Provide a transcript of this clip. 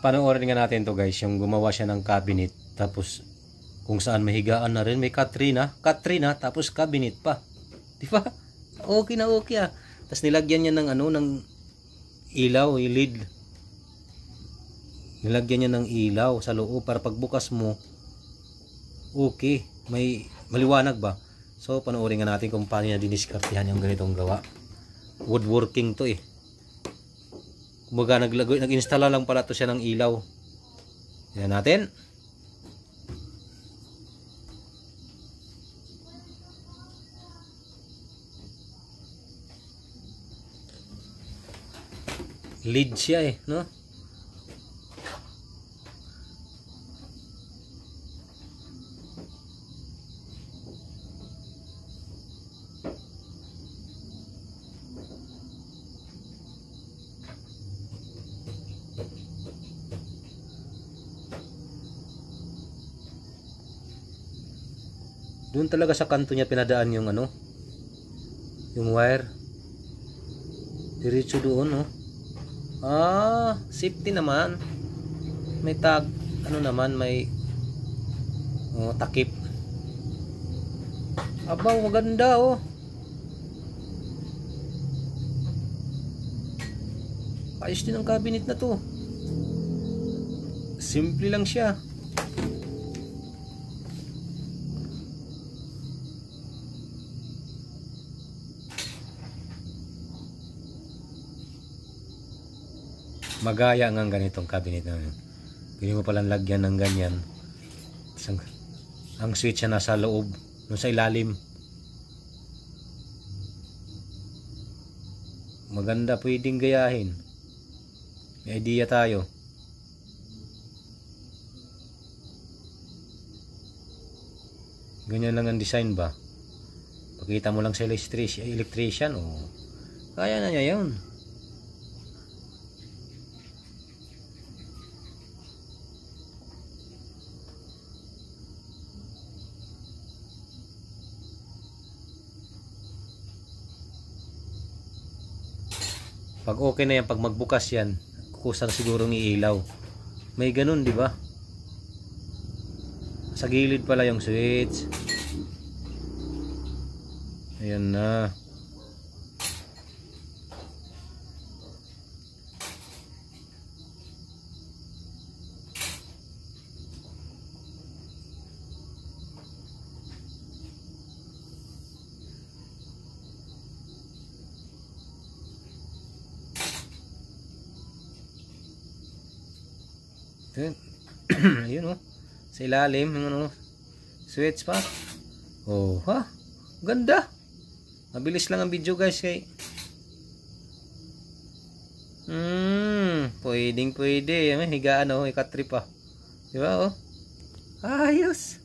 Panoorin nga natin to guys, yung gumawa siya ng cabinet, tapos kung saan mahigaan na rin, may Katrina, tapos cabinet pa. Di ba? Okay na okay ah. Tapos nilagyan niya ng ano, ng ilaw, lid. Nilagyan niya ng ilaw sa loob para pagbukas mo, okay, may maliwanag ba? So panoorin nga natin kung paano niya diniskartehan yung ganitong gawa. Woodworking to eh. Kumbaga nag-installa lang pala to siya ng ilaw. Yan natin. Lid siya eh, no? Doon talaga sa kanto niya pinadaan yung ano, yung wire. Diretso doon, no? Ah, safety naman. May tag, ano naman, may takip. Abaw, maganda oh. Ayos din ang cabinet na to. Simple lang siya. Magaya nga ganitong cabinet na yun. Pwede mo palang lagyan ng ganyan. Ang switch na nasa loob, nung sa ilalim. Maganda, pwedeng gayahin. May idea tayo. Ganyan lang ang design ba? Pakita mo lang sa electrician, oh. Kaya na niya yun. Pag okay na yan, pag magbukas yan, kukusang siguro ng ilaw. May ganun, di ba? Sa gilid pala yung switch. Ayan na. Ayun oh. Sa ilalim yung ano, switch pa. Oh, ha? Ganda. Mabilis lang ang video guys kay. Pwedeng pwede. May higaan oh, ikatrip pa. Di ba oh? Ayos.